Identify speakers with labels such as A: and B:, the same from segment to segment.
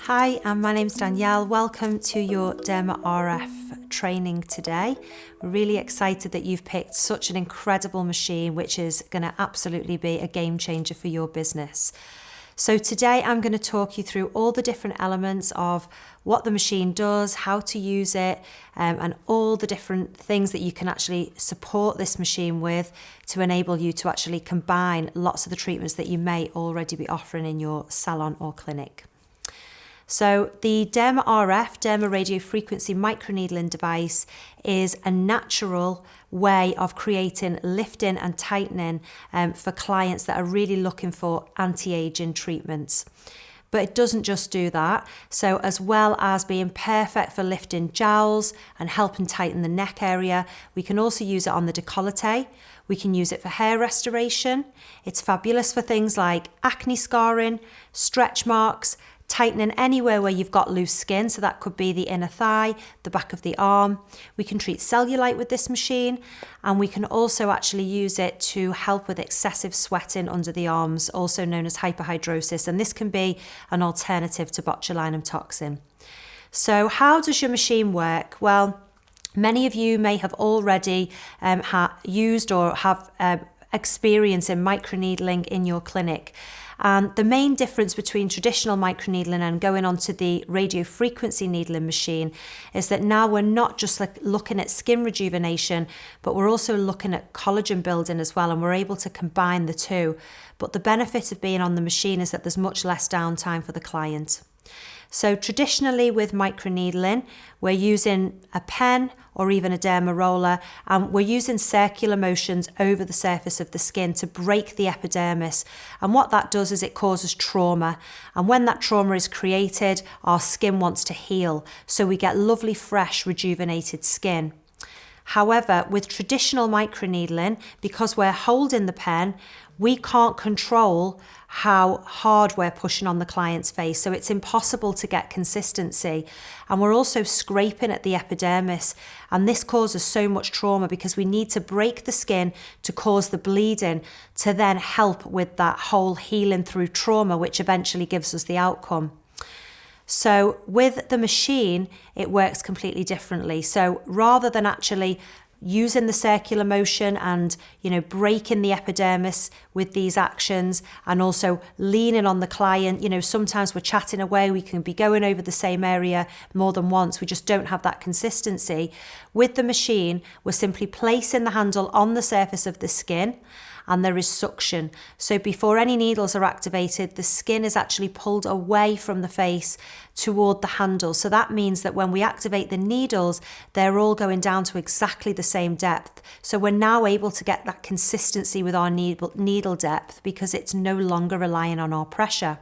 A: Hi, my name's Danielle. Welcome to your Derma RF training today. We're really excited that you've picked such an incredible machine, which is going to absolutely be a game changer for your business. So today I'm going to talk you through all the different elements of what the machine does, how to use it, and all the different things that you can actually support this machine with to enable you to actually combine lots of the treatments that you may already be offering in your salon or clinic. So the Derma RF, Derma Radio Frequency Microneedling device, is a natural way of creating lifting and tightening for clients that are really looking for anti-aging treatments. But it doesn't just do that. So as well as being perfect for lifting jowls and helping tighten the neck area, we can also use it on the décolleté. We can use it for hair restoration. It's fabulous for things like acne scarring, stretch marks, tightening anywhere where you've got loose skin, so that could be the inner thigh, the back of the arm. We can treat cellulite with this machine, and we can also actually use it to help with excessive sweating under the arms, also known as hyperhidrosis, and this can be an alternative to botulinum toxin. So how does your machine work? Well, many of you may have already used or have experience in microneedling in your clinic. And the main difference between traditional microneedling and going on to the radio frequency needling machine is that now we're not just looking at skin rejuvenation, but we're also looking at collagen building as well, and we're able to combine the two. But the benefit of being on the machine is that there's much less downtime for the client. So traditionally with microneedling, we're using a pen or even a derma roller, and we're using circular motions over the surface of the skin to break the epidermis. And what that does is it causes trauma. And when that trauma is created, our skin wants to heal. So we get lovely, fresh, rejuvenated skin. However, with traditional microneedling, because we're holding the pen, we can't control how hard we're pushing on the client's face. So it's impossible to get consistency. And we're also scraping at the epidermis. And this causes so much trauma because we need to break the skin to cause the bleeding to then help with that whole healing through trauma, which eventually gives us the outcome. So with the machine, it works completely differently. So rather than actually using the circular motion and, breaking the epidermis with these actions and also leaning on the client, sometimes we're chatting away, we can be going over the same area more than once. We just don't have that consistency. With the machine, we're simply placing the handle on the surface of the skin, and there is suction. So before any needles are activated, the skin is actually pulled away from the face toward the handle. So that means that when we activate the needles, they're all going down to exactly the same depth. So we're now able to get that consistency with our needle depth because it's no longer relying on our pressure.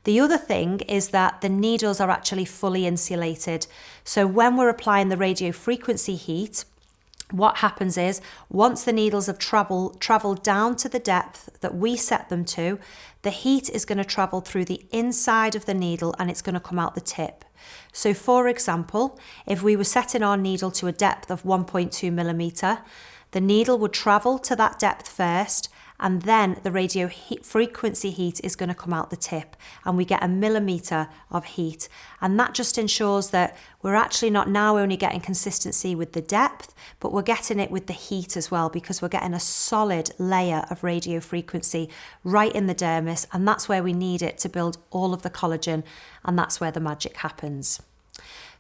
A: The other thing is that the needles are actually fully insulated. So when we're applying the radio frequency heat, what happens is, once the needles have traveled down to the depth that we set them to, the heat is going to travel through the inside of the needle and it's going to come out the tip. So for example, if we were setting our needle to a depth of 1.2 millimeter, the needle would travel to that depth first, and then the radio frequency heat is going to come out the tip, and we get a millimeter of heat. And that just ensures that we're actually not now only getting consistency with the depth, but we're getting it with the heat as well, because we're getting a solid layer of radio frequency right in the dermis, and that's where we need it to build all of the collagen, and that's where the magic happens.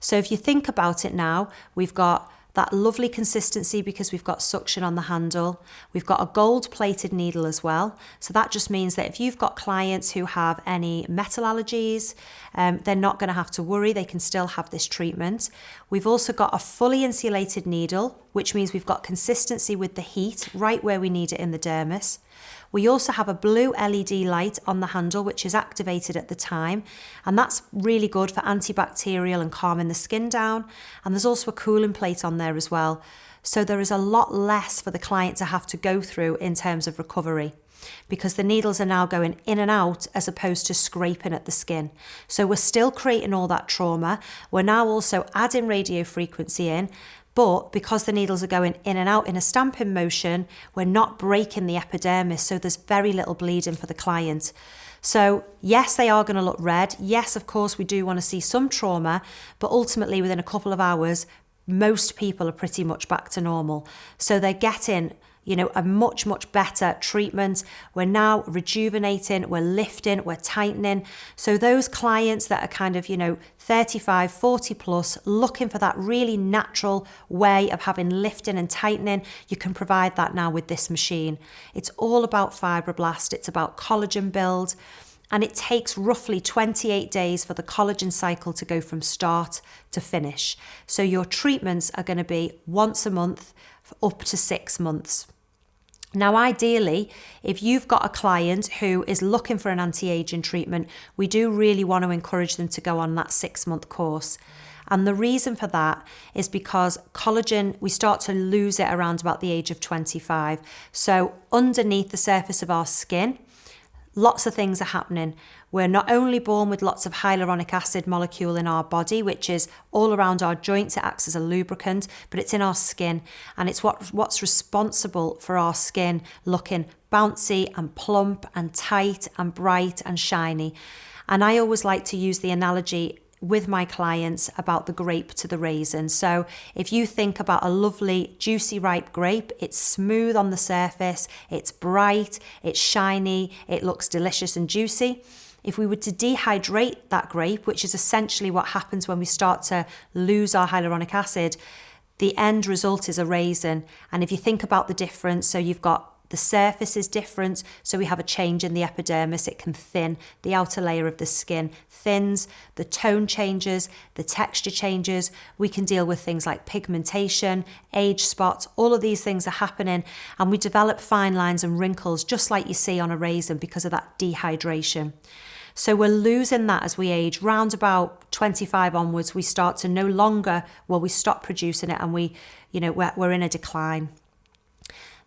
A: So if you think about it now, we've got that lovely consistency because we've got suction on the handle. We've got a gold-plated needle as well. So that just means that if you've got clients who have any metal allergies, they're not going to have to worry. They can still have this treatment. We've also got a fully insulated needle, which means we've got consistency with the heat right where we need it in the dermis. We also have a blue LED light on the handle, which is activated at the time, and that's really good for antibacterial and calming the skin down. And there's also a cooling plate on there as well. So there is a lot less for the client to have to go through in terms of recovery, because the needles are now going in and out as opposed to scraping at the skin. So we're still creating all that trauma. We're now also adding radio frequency in, But because the needles are going in and out in a stamping motion, we're not breaking the epidermis, so there's very little bleeding for the client. So yes, they are going to look red. Yes, of course, we do want to see some trauma, but ultimately within a couple of hours, most people are pretty much back to normal. So they're getting, a much, much better treatment. We're now rejuvenating, we're lifting, we're tightening. So those clients that are kind of, 35, 40 plus, looking for that really natural way of having lifting and tightening, you can provide that now with this machine. It's all about fibroblast, it's about collagen build, and it takes roughly 28 days for the collagen cycle to go from start to finish. So your treatments are going to be once a month for up to 6 months. Now, ideally, if you've got a client who is looking for an anti-aging treatment, we do really want to encourage them to go on that 6-month course. And the reason for that is because collagen, we start to lose it around about the age of 25. So underneath the surface of our skin, lots of things are happening. We're not only born with lots of hyaluronic acid molecule in our body, which is all around our joints, it acts as a lubricant, but it's in our skin, and it's what's responsible for our skin looking bouncy and plump and tight and bright and shiny. And I always like to use the analogy with my clients about the grape to the raisin. So if you think about a lovely, juicy, ripe grape, it's smooth on the surface, it's bright, it's shiny, it looks delicious and juicy. If we were to dehydrate that grape, which is essentially what happens when we start to lose our hyaluronic acid, the end result is a raisin. And if you think about the difference, so you've got the surface is different, so we have a change in the epidermis. It can thin, the outer layer of the skin thins, the tone changes, the texture changes. We can deal with things like pigmentation, age spots, all of these things are happening, and we develop fine lines and wrinkles just like you see on a raisin because of that dehydration. So we're losing that as we age. Round about 25 onwards, we start to no longer, we stop producing it, and we're in a decline.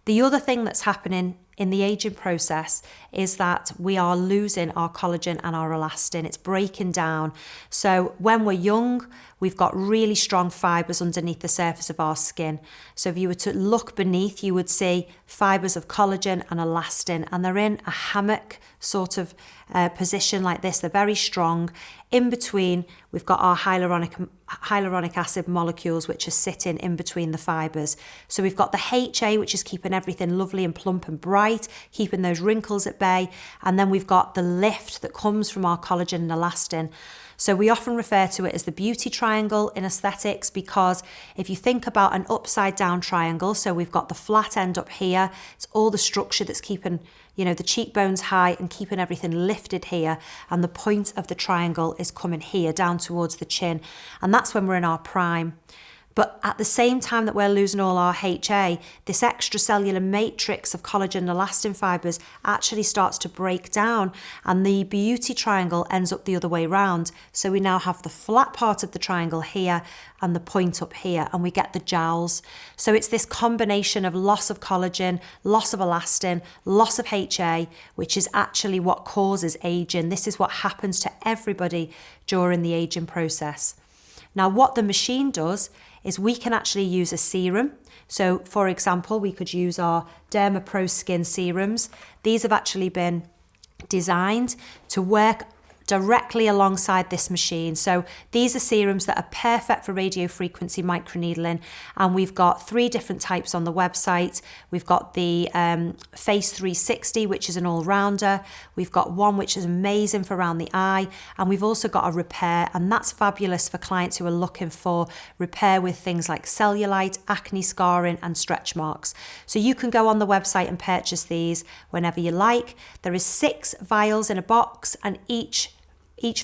A: The other thing that's happening in the aging process is that we are losing our collagen and our elastin. It's breaking down. So when we're young, we've got really strong fibers underneath the surface of our skin. So if you were to look beneath, you would see fibers of collagen and elastin, and they're in a hammock sort of position like this. They're very strong. In between, we've got our hyaluronic acid molecules, which are sitting in between the fibers. So we've got the HA, which is keeping everything lovely and plump and bright, keeping those wrinkles at bay. And then we've got the lift that comes from our collagen and elastin. So we often refer to it as the beauty triangle in aesthetics, because if you think about an upside down triangle, so we've got the flat end up here, it's all the structure that's keeping, the cheekbones high and keeping everything lifted here, and the point of the triangle is coming here down towards the chin, and that's when we're in our prime. But at the same time that we're losing all our HA, this extracellular matrix of collagen and elastin fibers actually starts to break down, and the beauty triangle ends up the other way around. So we now have the flat part of the triangle here and the point up here, and we get the jowls. So it's this combination of loss of collagen, loss of elastin, loss of HA, which is actually what causes aging. This is what happens to everybody during the aging process. Now, what the machine does is we can actually use a serum. So, for example, we could use our Derma Pro Skin serums. These have actually been designed to work directly alongside this machine. So these are serums that are perfect for radiofrequency microneedling, and we've got 3 different types on the website. We've got the Face 360, which is an all-rounder. We've got one which is amazing for around the eye, and we've also got a repair, and that's fabulous for clients who are looking for repair with things like cellulite, acne scarring and stretch marks. So you can go on the website and purchase these whenever you like. There is 6 vials in a box, and each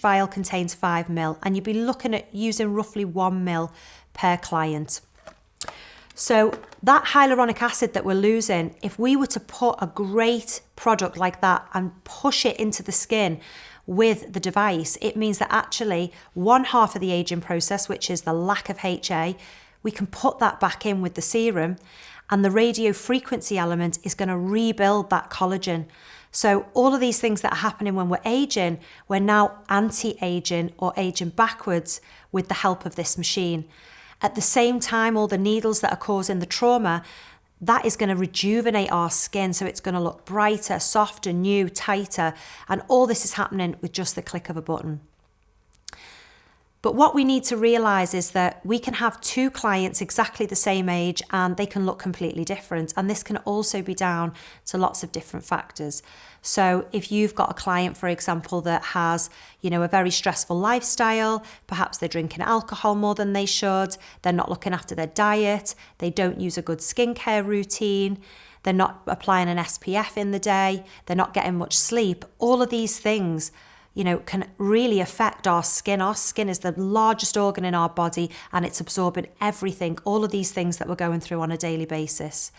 A: vial contains 5 ml, and you'd be looking at using roughly 1 ml per client. So that hyaluronic acid that we're losing, if we were to put a great product like that and push it into the skin with the device, it means that actually one half of the aging process, which is the lack of HA, we can put that back in with the serum, and the radio frequency element is going to rebuild that collagen. So all of these things that are happening when we're aging, we're now anti-aging or aging backwards with the help of this machine. At the same time, all the needles that are causing the trauma, that is going to rejuvenate our skin, so it's going to look brighter, softer, new, tighter, and all this is happening with just the click of a button. But what we need to realize is that we can have two clients exactly the same age and they can look completely different. And this can also be down to lots of different factors. So if you've got a client, for example, that has, a very stressful lifestyle, perhaps they're drinking alcohol more than they should, they're not looking after their diet, they don't use a good skincare routine, they're not applying an SPF in the day, they're not getting much sleep, all of these things can really affect our skin. Our skin is the largest organ in our body and it's absorbing everything, all of these things that we're going through on a daily basis.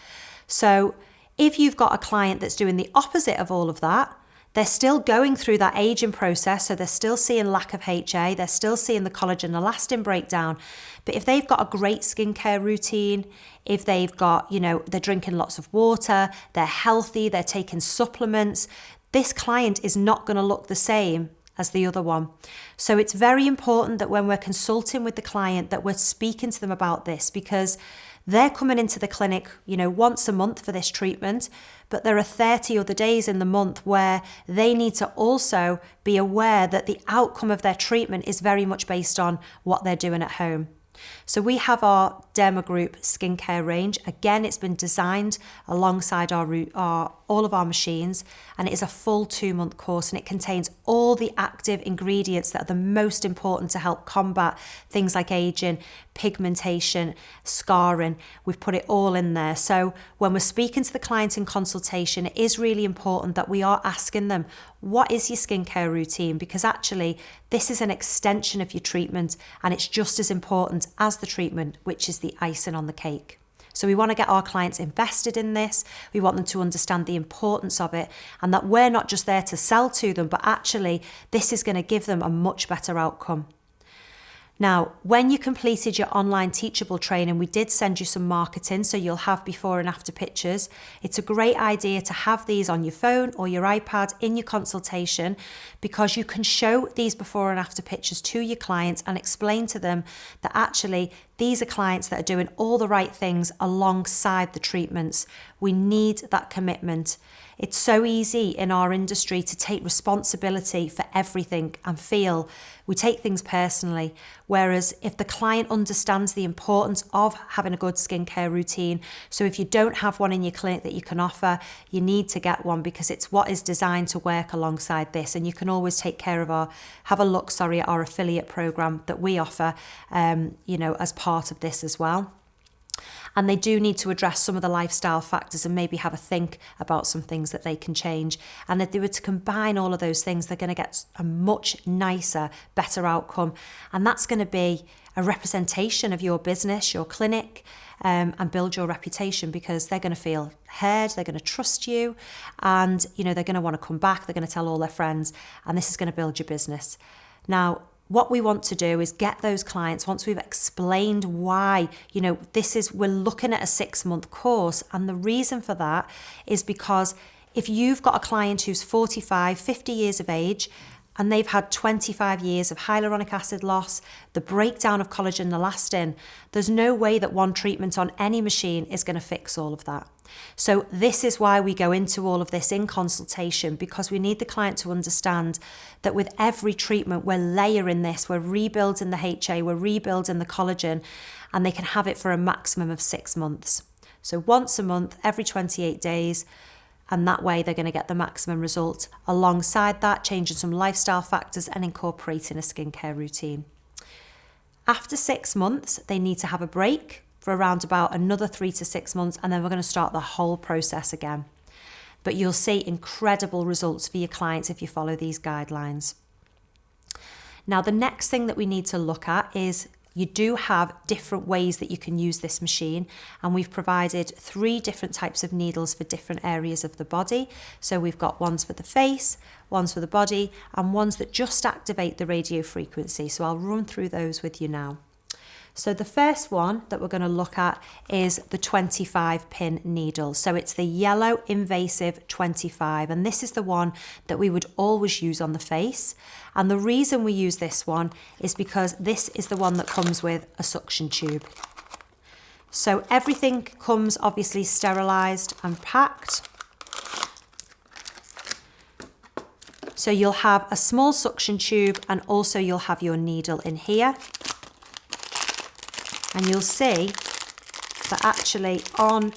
A: So if you've got a client that's doing the opposite of all of that, they're still going through that aging process, so they're still seeing lack of HA, they're still seeing the collagen and elastin breakdown. But if they've got a great skincare routine, if they've got, they're drinking lots of water, they're healthy, they're taking supplements, this client is not going to look the same as the other one. So it's very important that when we're consulting with the client that we're speaking to them about this, because they're coming into the clinic, once a month for this treatment, but there are 30 other days in the month where they need to also be aware that the outcome of their treatment is very much based on what they're doing at home. So we have our Derma Group skincare range. Again, it's been designed alongside all of our machines, and it is a full 2-month course, and it contains all the active ingredients that are the most important to help combat things like aging, pigmentation, scarring. We've put it all in there. So when we're speaking to the client in consultation, it is really important that we are asking them, what is your skincare routine? Because actually, this is an extension of your treatment, and it's just as important as the treatment, which is the icing on the cake. So we want to get our clients invested in this. We want them to understand the importance of it, and that we're not just there to sell to them, but actually this is going to give them a much better outcome. Now, when you completed your online teachable training, we did send you some marketing, so you'll have before and after pictures. It's a great idea to have these on your phone or your iPad in your consultation, because you can show these before and after pictures to your clients and explain to them that actually these are clients that are doing all the right things alongside the treatments. We need that commitment. It's so easy in our industry to take responsibility for everything and feel we take things personally. Whereas if the client understands the importance of having a good skincare routine, so if you don't have one in your clinic that you can offer, you need to get one, because it's what is designed to work alongside this. And you can always take care of have a look at our affiliate program that we offer, as part of this as well. And they do need to address some of the lifestyle factors and maybe have a think about some things that they can change. And if they were to combine all of those things, they're going to get a much nicer, better outcome. And that's going to be a representation of your business, your clinic, and build your reputation, because they're going to feel heard, they're going to trust you, and they're going to want to come back, they're going to tell all their friends, and this is going to build your business. Now, what we want to do is get those clients, once we've explained why, we're looking at a 6-month course. And the reason for that is because if you've got a client who's 45, 50 years of age, and they've had 25 years of hyaluronic acid loss, the breakdown of collagen and elastin, there's no way that one treatment on any machine is going to fix all of that. So this is why we go into all of this in consultation, because we need the client to understand that with every treatment, we're layering this, we're rebuilding the HA, we're rebuilding the collagen, and they can have it for a maximum of 6 months. So once a month, every 28 days, and that way they're going to get the maximum result. Alongside that, changing some lifestyle factors and incorporating a skincare routine. After 6 months, they need to have a break for around about another 3 to 6 months, and then we're going to start the whole process again. But you'll see incredible results for your clients if you follow these guidelines. Now, the next thing that we need to look at is you do have different ways that you can use this machine, and we've provided 3 different types of needles for different areas of the body. So we've got ones for the face, ones for the body, and ones that just activate the radio frequency. So I'll run through those with you now. So the first one that we're going to look at is the 25 pin needle. So it's the yellow invasive 25, and this is the one that we would always use on the face. And the reason we use this one is because this is the one that comes with a suction tube. So everything comes obviously sterilised and packed. So you'll have a small suction tube, and also you'll have your needle in here. And you'll see that actually on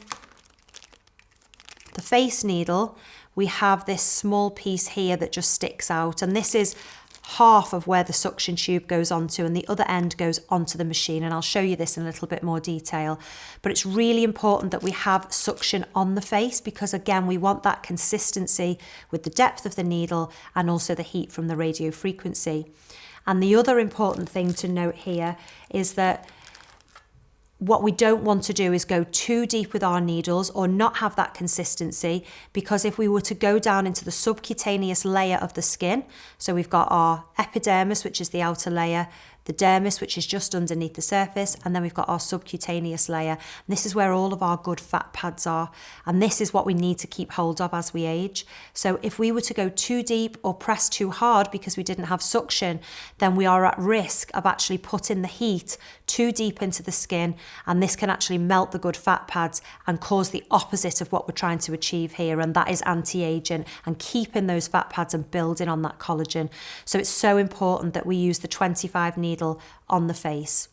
A: the face needle, we have this small piece here that just sticks out. And this is half of where the suction tube goes onto, and the other end goes onto the machine. And I'll show you this in a little bit more detail. But it's really important that we have suction on the face, because again, we want that consistency with the depth of the needle and also the heat from the radio frequency. And the other important thing to note here is that what we don't want to do is go too deep with our needles or not have that consistency, because if we were to go down into the subcutaneous layer of the skin, so we've got our epidermis, which is the outer layer, the dermis, which is just underneath the surface, and then we've got our subcutaneous layer. And this is where all of our good fat pads are, and this is what we need to keep hold of as we age. So if we were to go too deep or press too hard because we didn't have suction, then we are at risk of actually putting the heat too deep into the skin, and this can actually melt the good fat pads and cause the opposite of what we're trying to achieve here, and that is anti-aging and keeping those fat pads and building on that collagen. So it's so important that we use the 25 needle on the face.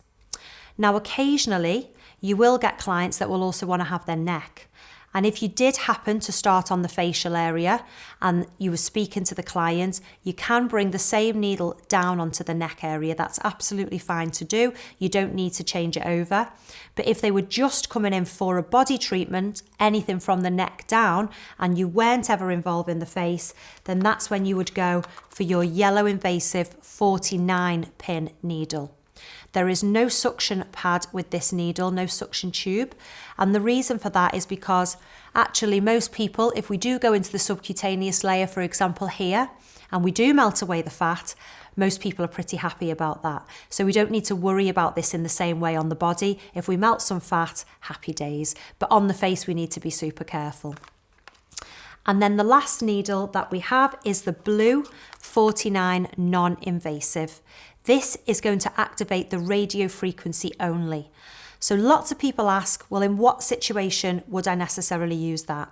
A: Now, occasionally you will get clients that will also want to have their neck. And if you did happen to start on the facial area and you were speaking to the client, you can bring the same needle down onto the neck area. That's absolutely fine to do. You don't need to change it over. But if they were just coming in for a body treatment, anything from the neck down, and you weren't ever involving the face, then that's when you would go for your yellow invasive 49 pin needle. There is no suction pad with this needle, no suction tube. And the reason for that is because actually most people, if we do go into the subcutaneous layer, for example here, and we do melt away the fat, most people are pretty happy about that. So we don't need to worry about this in the same way on the body. If we melt some fat, happy days. But on the face, we need to be super careful. And then the last needle that we have is the blue 49 non-invasive. This is going to activate the radio frequency only. So lots of people ask, well, in what situation would I necessarily use that?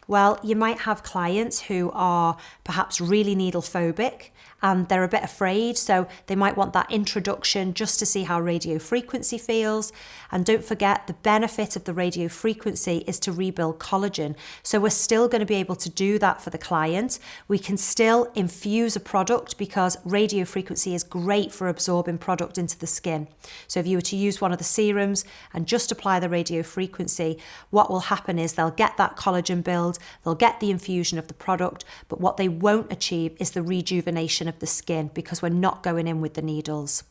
A: Well, you might have clients who are perhaps really needle phobic and they're a bit afraid, so they might want that introduction just to see how radio frequency feels. And don't forget, the benefit of the radio frequency is to rebuild collagen. So we're still going to be able to do that for the client. We can still infuse a product because radio frequency is great for absorbing product into the skin. So if you were to use one of the serums and just apply the radio frequency, what will happen is they'll get that collagen build, they'll get the infusion of the product, but what they won't achieve is the rejuvenation of the skin because we're not going in with the needles.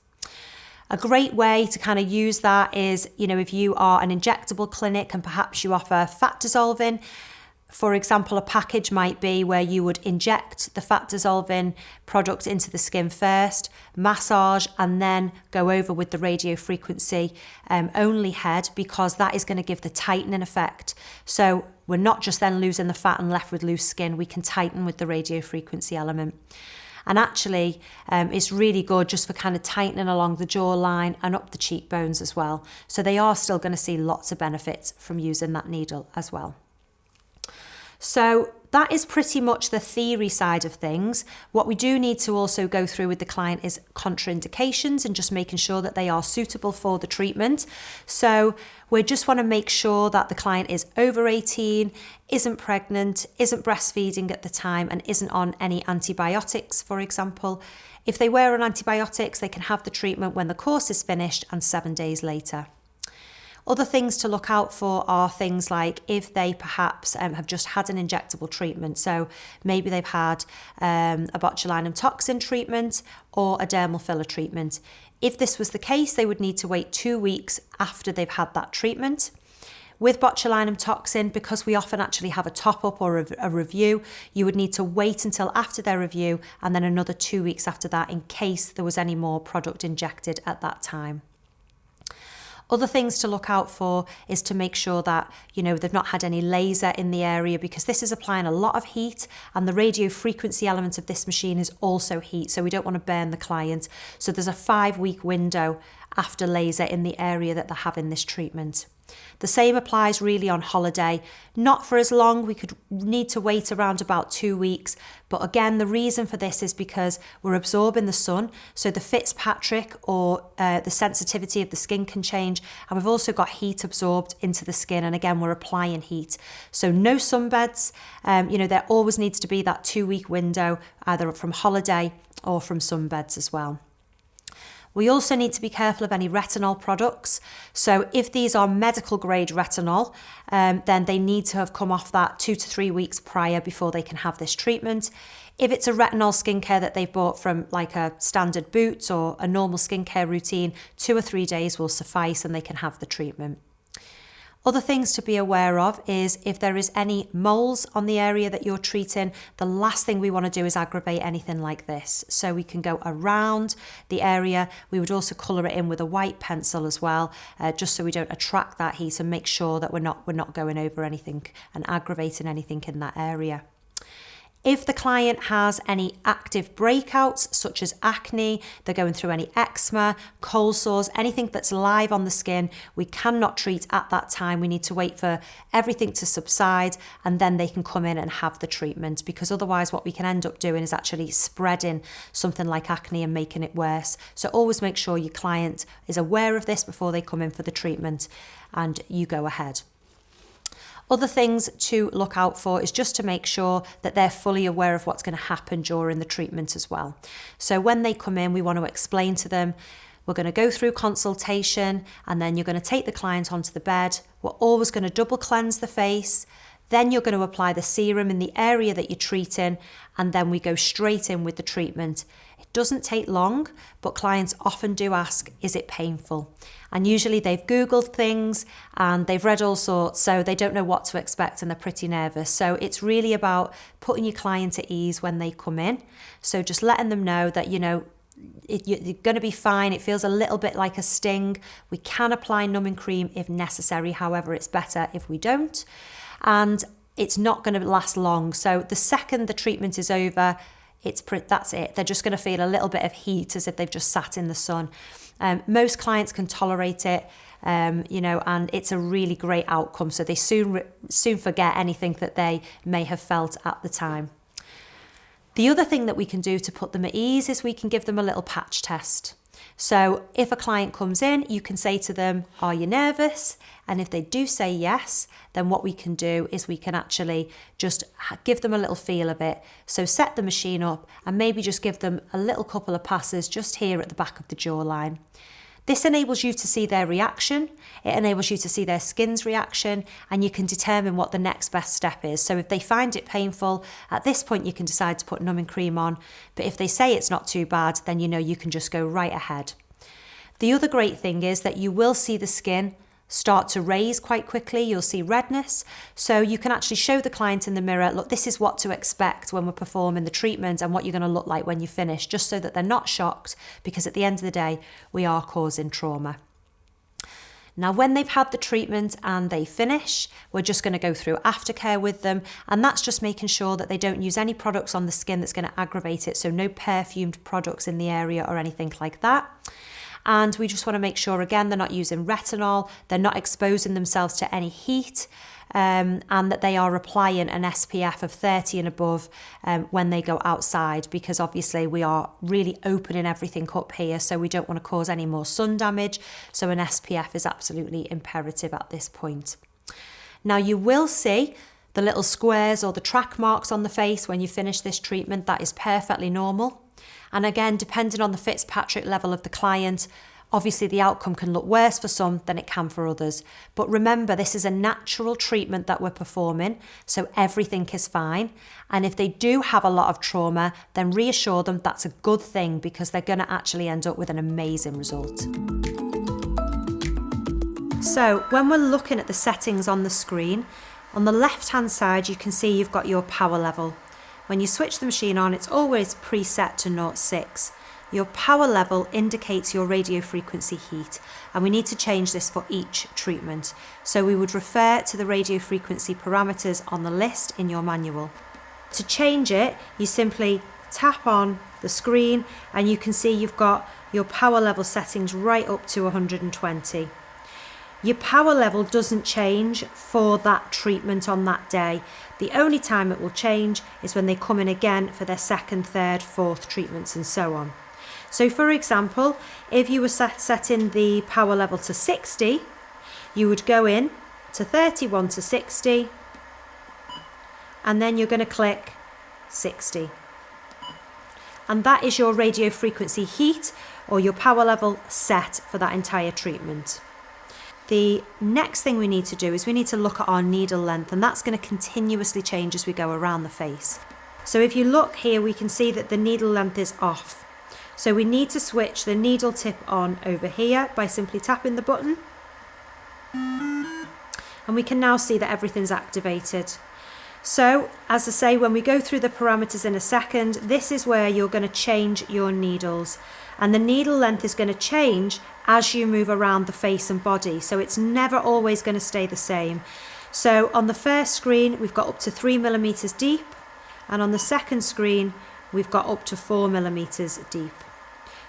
A: A great way to kind of use that is, if you are an injectable clinic and perhaps you offer fat dissolving, for example, a package might be where you would inject the fat dissolving product into the skin first, massage, and then go over with the radio frequency only head, because that is going to give the tightening effect. So we're not just then losing the fat and left with loose skin, we can tighten with the radio frequency element. And actually, it's really good just for kind of tightening along the jawline and up the cheekbones as well. So they are still going to see lots of benefits from using that needle as well. So that is pretty much the theory side of things. What we do need to also go through with the client is contraindications and just making sure that they are suitable for the treatment. So we just want to make sure that the client is over 18, isn't pregnant, isn't breastfeeding at the time, and isn't on any antibiotics, for example. If they were on antibiotics, they can have the treatment when the course is finished and 7 days later. Other things to look out for are things like if they perhaps have just had an injectable treatment. So maybe they've had a botulinum toxin treatment or a dermal filler treatment. If this was the case, they would need to wait 2 weeks after they've had that treatment. With botulinum toxin, because we often actually have a top-up or a review, you would need to wait until after their review and then another 2 weeks after that in case there was any more product injected at that time. Other things to look out for is to make sure that, they've not had any laser in the area, because this is applying a lot of heat, and the radio frequency element of this machine is also heat, so we don't want to burn the client. So there's a 5-week window after laser in the area that they're having this treatment. The same applies really on holiday, not for as long. We could need to wait around about 2 weeks. But again, the reason for this is because we're absorbing the sun. So the Fitzpatrick or the sensitivity of the skin can change. And we've also got heat absorbed into the skin. And again, we're applying heat. So no sunbeds. There always needs to be that 2-week window, either from holiday or from sunbeds as well. We also need to be careful of any retinol products. So if these are medical grade retinol, then they need to have come off that 2 to 3 weeks prior before they can have this treatment. If it's a retinol skincare that they've bought from like a standard Boots or a normal skincare routine, 2 or 3 days will suffice and they can have the treatment. Other things to be aware of is if there is any moles on the area that you're treating, the last thing we want to do is aggravate anything like this. So we can go around the area. We would also colour it in with a white pencil as well, just so we don't attract that heat and make sure that we're not going over anything and aggravating anything in that area. If the client has any active breakouts, such as acne, they're going through any eczema, cold sores, anything that's live on the skin, we cannot treat at that time. We need to wait for everything to subside and then they can come in and have the treatment, because otherwise what we can end up doing is actually spreading something like acne and making it worse. So always make sure your client is aware of this before they come in for the treatment and you go ahead. Other things to look out for is just to make sure that they're fully aware of what's going to happen during the treatment as well. So when they come in, we want to explain to them, we're going to go through consultation and then you're going to take the client onto the bed. We're always going to double cleanse the face. Then you're going to apply the serum in the area that you're treating, and then we go straight in with the treatment. It doesn't take long, but clients often do ask, is it painful? And usually they've Googled things and they've read all sorts, so they don't know what to expect and they're pretty nervous. So it's really about putting your client at ease when they come in. So just letting them know that, you're going to be fine. It feels a little bit like a sting. We can apply numbing cream if necessary. However, it's better if we don't. And it's not going to last long. So the second the treatment is over, that's it. They're just going to feel a little bit of heat as if they've just sat in the sun. Most clients can tolerate it, and it's a really great outcome. So they soon forget anything that they may have felt at the time. The other thing that we can do to put them at ease is we can give them a little patch test. So if a client comes in, you can say to them, are you nervous? And if they do say yes, then what we can do is we can actually just give them a little feel of it. So set the machine up and maybe just give them a little couple of passes just here at the back of the jawline. This enables you to see their reaction, it enables you to see their skin's reaction, and you can determine what the next best step is. So if they find it painful, at this point you can decide to put numbing cream on, but if they say it's not too bad, then you can just go right ahead. The other great thing is that you will see the skin start to raise quite quickly. You'll see redness. So you can actually show the client in the mirror, look, this is what to expect when we're performing the treatment and what you're going to look like when you finish, just so that they're not shocked, because at the end of the day, we are causing trauma. Now, when they've had the treatment and they finish, we're just going to go through aftercare with them. And that's just making sure that they don't use any products on the skin that's going to aggravate it. So no perfumed products in the area or anything like that. And we just want to make sure, again, they're not using retinol, they're not exposing themselves to any heat, and that they are applying an SPF of 30 and above when they go outside, because obviously we are really opening everything up here, so we don't want to cause any more sun damage. So an SPF is absolutely imperative at this point. Now you will see the little squares or the track marks on the face when you finish this treatment. That is perfectly normal. And again, depending on the Fitzpatrick level of the client, obviously the outcome can look worse for some than it can for others. But remember, this is a natural treatment that we're performing, so everything is fine. And if they do have a lot of trauma, then reassure them that's a good thing, because they're going to actually end up with an amazing result. So when we're looking at the settings on the screen, on the left-hand side, you can see you've got your power level. When you switch the machine on, it's always preset to 0.6. Your power level indicates your radiofrequency heat, and we need to change this for each treatment. So we would refer to the radiofrequency parameters on the list in your manual. To change it, you simply tap on the screen and you can see you've got your power level settings right up to 120. Your power level doesn't change for that treatment on that day. The only time it will change is when they come in again for their second, third, fourth treatments and so on. So for example, if you were setting the power level to 60, you would go in to 31 to 60, and then you're going to click 60. And that is your radiofrequency heat or your power level set for that entire treatment. The next thing we need to do is we need to look at our needle length, and that's going to continuously change as we go around the face. So if you look here, we can see that the needle length is off. So we need to switch the needle tip on over here by simply tapping the button. And we can now see that everything's activated. So, as I say, when we go through the parameters in a second, this is where you're going to change your needles. And the needle length is going to change as you move around the face and body. So it's never always going to stay the same. So on the first screen, we've got up to 3 millimeters deep. And on the second screen, we've got up to 4 millimeters deep.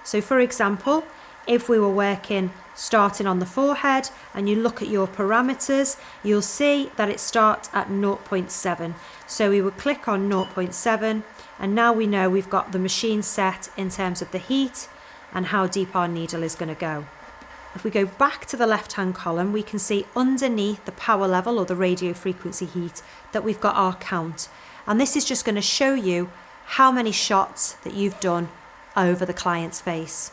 A: So for example, if we were working starting on the forehead and you look at your parameters, you'll see that it starts at 0.7. So we would click on 0.7, and now we know we've got the machine set in terms of the heat and how deep our needle is going to go. If we go back to the left-hand column, we can see underneath the power level or the radio frequency heat that we've got our count. And this is just going to show you how many shots that you've done over the client's face.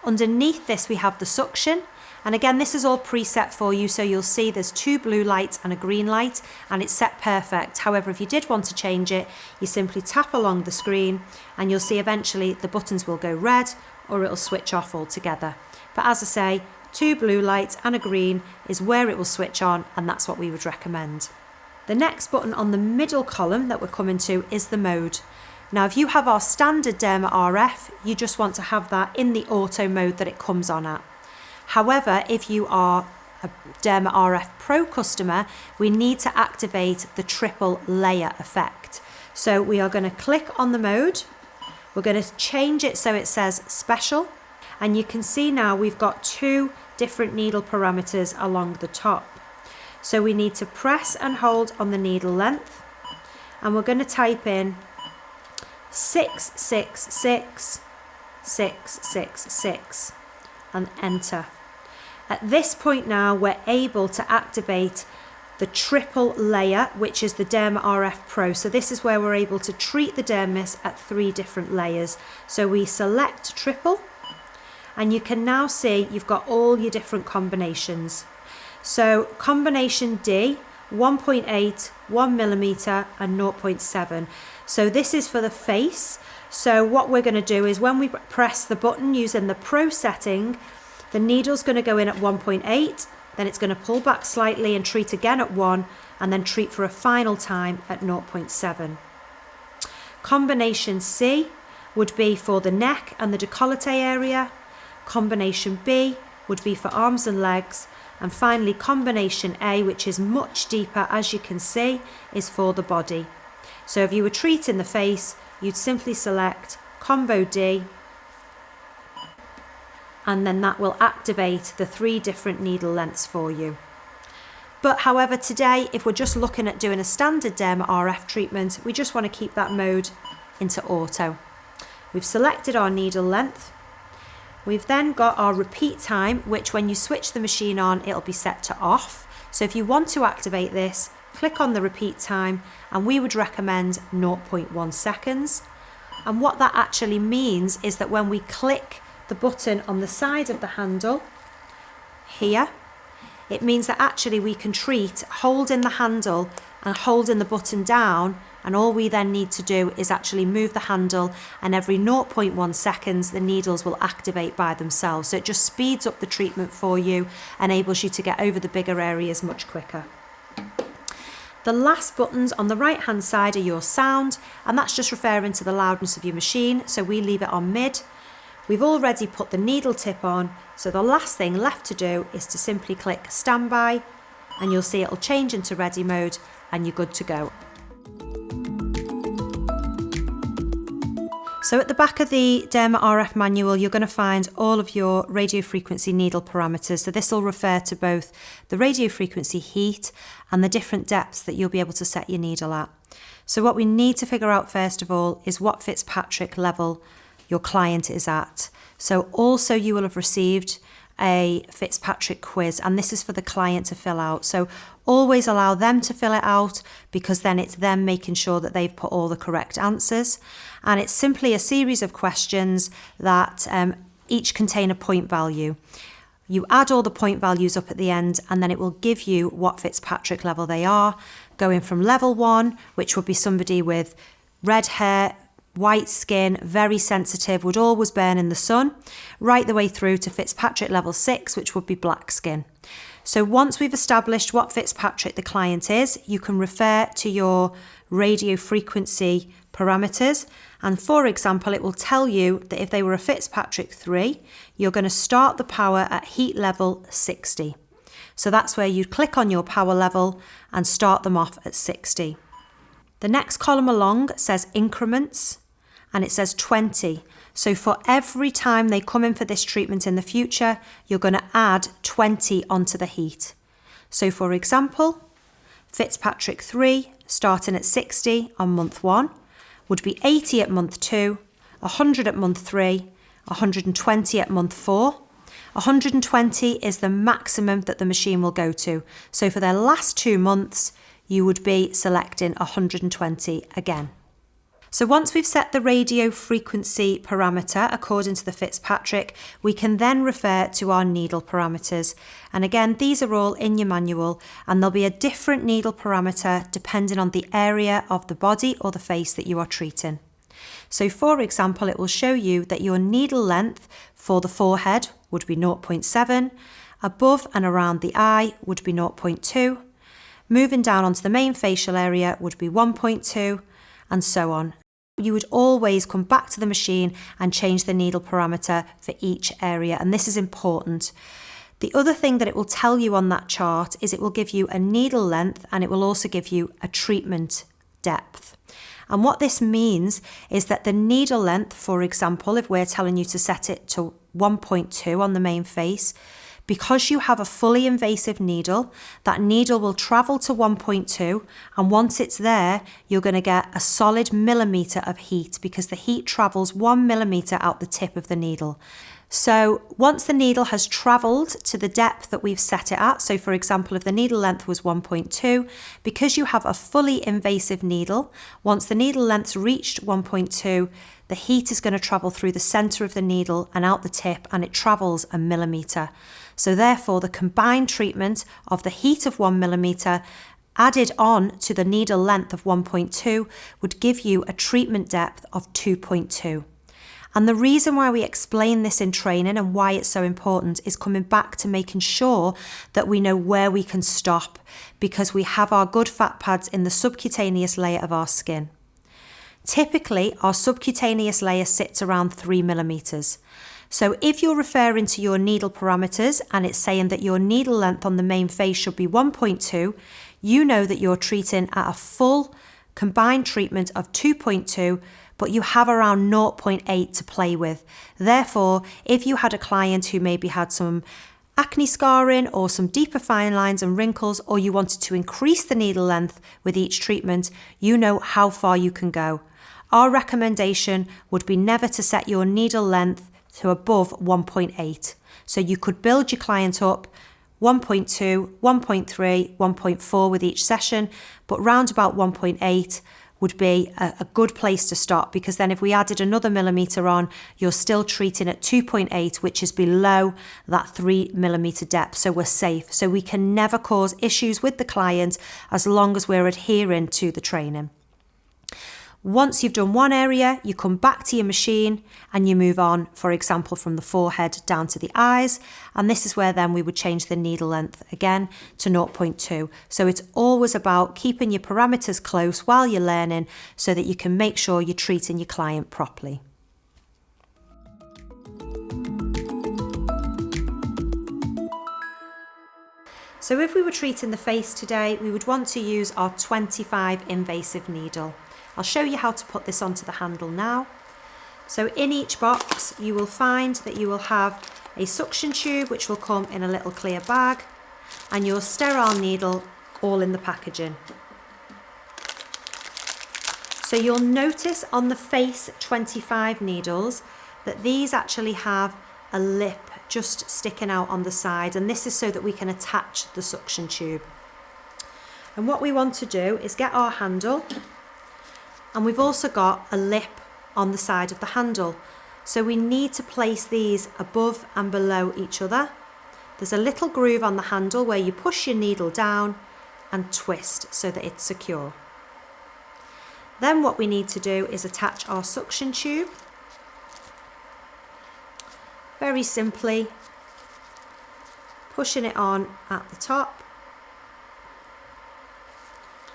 A: Underneath this we have the suction, and again this is all preset for you, so you'll see there's 2 blue lights and a green light, and it's set perfect. However, if you did want to change it, you simply tap along the screen and you'll see eventually the buttons will go red or it'll switch off altogether. But as I say, 2 blue lights and a green is where it will switch on, and that's what we would recommend. The next button on the middle column that we're coming to is the mode. Now, if you have our standard Derma RF, you just want to have that in the auto mode that it comes on at. However, if you are a Derma RF Pro customer, we need to activate the triple layer effect. So we are going to click on the mode. We're going to change it so it says special. And you can see now we've got 2 different needle parameters along the top. So we need to press and hold on the needle length. And we're going to type in 666 666 and enter. At this point now we're able to activate the triple layer, which is the Derma RF Pro. So this is where we're able to treat the dermis at 3 different layers. So we select triple, and you can now see you've got all your different combinations. So combination D, 1.8, 1 millimeter and 0.7. So this is for the face. So what we're going to do is when we press the button using the Pro setting, the needle's going to go in at 1.8, then it's going to pull back slightly and treat again at 1, and then treat for a final time at 0.7. Combination C would be for the neck and the décolleté area. Combination B would be for arms and legs. And finally, combination A, which is much deeper, as you can see, is for the body. So if you were treating the face, you'd simply select Combo D, and then that will activate the 3 different needle lengths for you. But however, today, if we're just looking at doing a standard Derma RF treatment, we just want to keep that mode into auto. We've selected our needle length. We've then got our repeat time, which when you switch the machine on, it'll be set to off. So if you want to activate this, click on the repeat time, and we would recommend 0.1 seconds. And what that actually means is that when we click the button on the side of the handle here, it means that actually we can treat holding the handle and holding the button down, and all we then need to do is actually move the handle, and every 0.1 seconds the needles will activate by themselves. So it just speeds up the treatment for you, enables you to get over the bigger areas much quicker. The last buttons on the right hand side are your sound, and that's just referring to the loudness of your machine, so we leave it on mid. We've already put the needle tip on, so the last thing left to do is to simply click standby, and you'll see it'll change into ready mode and you're good to go. So at the back of the Derma RF manual, you're going to find all of your radiofrequency needle parameters. So this will refer to both the radiofrequency heat and the different depths that you'll be able to set your needle at. So what we need to figure out first of all is what Fitzpatrick level your client is at. So also you will have received a Fitzpatrick quiz, and this is for the client to fill out. So always allow them to fill it out, because then it's them making sure that they've put all the correct answers. And it's simply a series of questions that each contain a point value. You add all the point values up at the end, and then it will give you what Fitzpatrick level they are, going from level 1, which would be somebody with red hair, white skin, very sensitive, would always burn in the sun, right the way through to Fitzpatrick level 6, which would be black skin. So once we've established what Fitzpatrick the client is, you can refer to your radio frequency parameters. And for example, it will tell you that if they were a Fitzpatrick 3, you're going to start the power at heat level 60. So that's where you'd click on your power level and start them off at 60. The next column along says increments, and it says 20. So for every time they come in for this treatment in the future, you're going to add 20 onto the heat. So for example, Fitzpatrick 3 starting at 60 on month 1 would be 80 at month 2, 100 at month 3, 120 at month 4. 120 is the maximum that the machine will go to. So for their last 2 months, you would be selecting 120 again. So once we've set the radio frequency parameter according to the Fitzpatrick, we can then refer to our needle parameters. And again, these are all in your manual, and there'll be a different needle parameter depending on the area of the body or the face that you are treating. So for example, it will show you that your needle length for the forehead would be 0.7, above and around the eye would be 0.2, moving down onto the main facial area would be 1.2, and so on. You would always come back to the machine and change the needle parameter for each area, and this is important. The other thing that it will tell you on that chart is it will give you a needle length, and it will also give you a treatment depth. And what this means is that the needle length, for example, if we're telling you to set it to 1.2 on the main face, because you have a fully invasive needle, that needle will travel to 1.2, and once it's there, you're going to get a solid millimetre of heat, because the heat travels 1 millimetre out the tip of the needle. So once the needle has travelled to the depth that we've set it at, so for example, if the needle length was 1.2, because you have a fully invasive needle, once the needle length's reached 1.2, the heat is going to travel through the centre of the needle and out the tip, and it travels a millimetre. So therefore, the combined treatment of the heat of 1 millimetre added on to the needle length of 1.2 would give you a treatment depth of 2.2. And the reason why we explain this in training and why it's so important is coming back to making sure that we know where we can stop, because we have our good fat pads in the subcutaneous layer of our skin. Typically, our subcutaneous layer sits around 3 millimetres. So if you're referring to your needle parameters and it's saying that your needle length on the main face should be 1.2, you know that you're treating at a full combined treatment of 2.2, but you have around 0.8 to play with. Therefore, if you had a client who maybe had some acne scarring or some deeper fine lines and wrinkles, or you wanted to increase the needle length with each treatment, you know how far you can go. Our recommendation would be never to set your needle length to above 1.8. So you could build your client up 1.2, 1.3, 1.4 with each session, but round about 1.8 would be a good place to stop, because then if we added another millimetre on, you're still treating at 2.8, which is below that 3 millimetre depth. So we're safe. So we can never cause issues with the client as long as we're adhering to the training. Once you've done one area, you come back to your machine and you move on, for example, from the forehead down to the eyes. And this is where then we would change the needle length again to 0.2. So it's always about keeping your parameters close while you're learning so that you can make sure you're treating your client properly. So if we were treating the face today, we would want to use our 25 invasive needle. I'll show you how to put this onto the handle now. So in each box, you will find that you will have a suction tube, which will come in a little clear bag, and your sterile needle all in the packaging. So you'll notice on the face 25 needles that these actually have a lip just sticking out on the side, and this is so that we can attach the suction tube. And what we want to do is get our handle, and we've also got a lip on the side of the handle. So we need to place these above and below each other. There's a little groove on the handle where you push your needle down and twist so that it's secure. Then what we need to do is attach our suction tube. Very simply, pushing it on at the top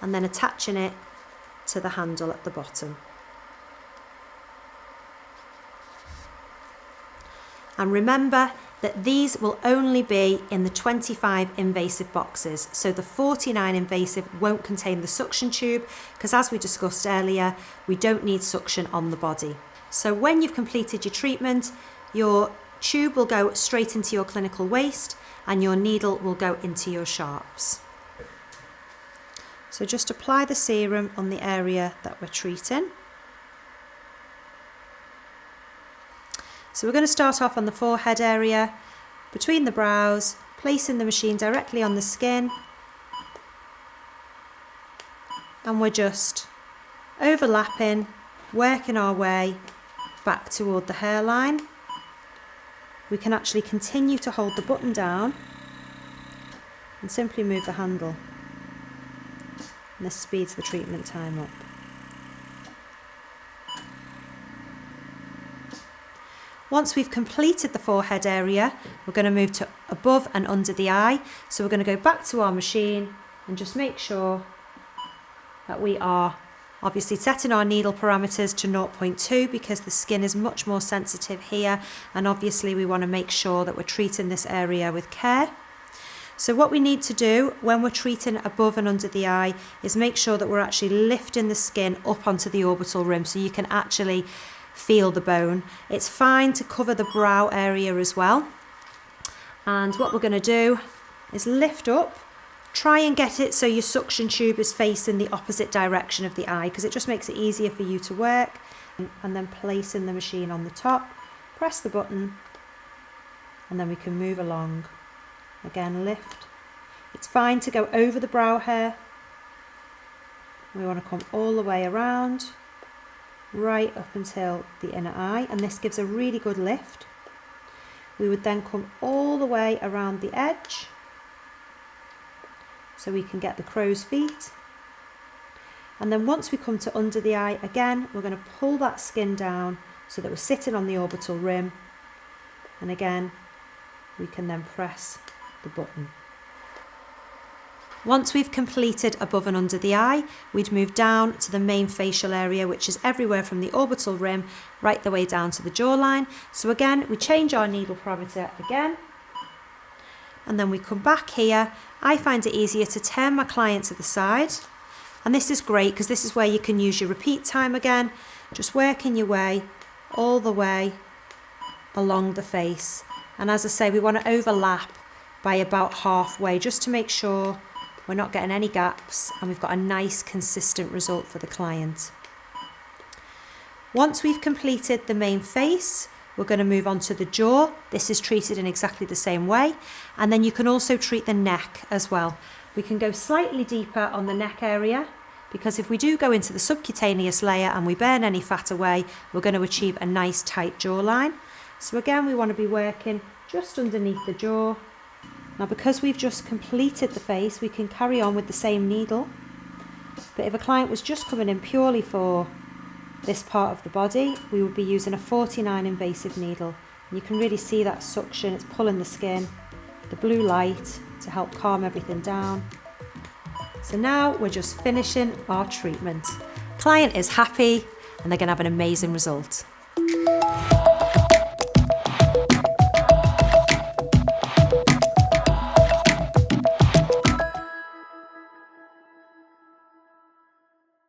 A: and then attaching it to the handle at the bottom. And remember that these will only be in the 25 invasive boxes. So the 49 invasive won't contain the suction tube because, as we discussed earlier, we don't need suction on the body. So when you've completed your treatment, your tube will go straight into your clinical waste and your needle will go into your sharps. So just apply the serum on the area that we're treating. So we're going to start off on the forehead area, between the brows, placing the machine directly on the skin, and we're just overlapping, working our way back toward the hairline. We can actually continue to hold the button down and simply move the handle, and this speeds the treatment time up. Once we've completed the forehead area, we're going to move to above and under the eye. So we're going to go back to our machine and just make sure that we are obviously setting our needle parameters to 0.2 because the skin is much more sensitive here, and obviously we want to make sure that we're treating this area with care. So what we need to do when we're treating above and under the eye is make sure that we're actually lifting the skin up onto the orbital rim so you can actually feel the bone. It's fine to cover the brow area as well. And what we're going to do is lift up, try and get it so your suction tube is facing the opposite direction of the eye because it just makes it easier for you to work. And then placing the machine on the top, press the button, and then we can move along. Again, lift. It's fine to go over the brow hair. We want to come all the way around, right up until the inner eye, and this gives a really good lift. We would then come all the way around the edge so we can get the crow's feet. And then once we come to under the eye, again, we're going to pull that skin down so that we're sitting on the orbital rim. And again, we can then press the button. Once we've completed above and under the eye, we'd move down to the main facial area, which is everywhere from the orbital rim right the way down to the jawline. So again, we change our needle parameter again, and then we come back here. I find it easier to turn my client to the side, and this is great because this is where you can use your repeat time again, just working your way all the way along the face. And as I say, we want to overlap by about halfway just to make sure we're not getting any gaps and we've got a nice consistent result for the client. Once we've completed the main face, we're going to move on to the jaw. This is treated in exactly the same way, and then you can also treat the neck as well. We can go slightly deeper on the neck area because if we do go into the subcutaneous layer and we burn any fat away, we're going to achieve a nice tight jawline. So again, we want to be working just underneath the jaw. Now because we've just completed the face, we can carry on with the same needle. But if a client was just coming in purely for this part of the body, we would be using a 49 invasive needle. And you can really see that suction, it's pulling the skin, the blue light to help calm everything down. So now we're just finishing our treatment. Client is happy and they're going to have an amazing result.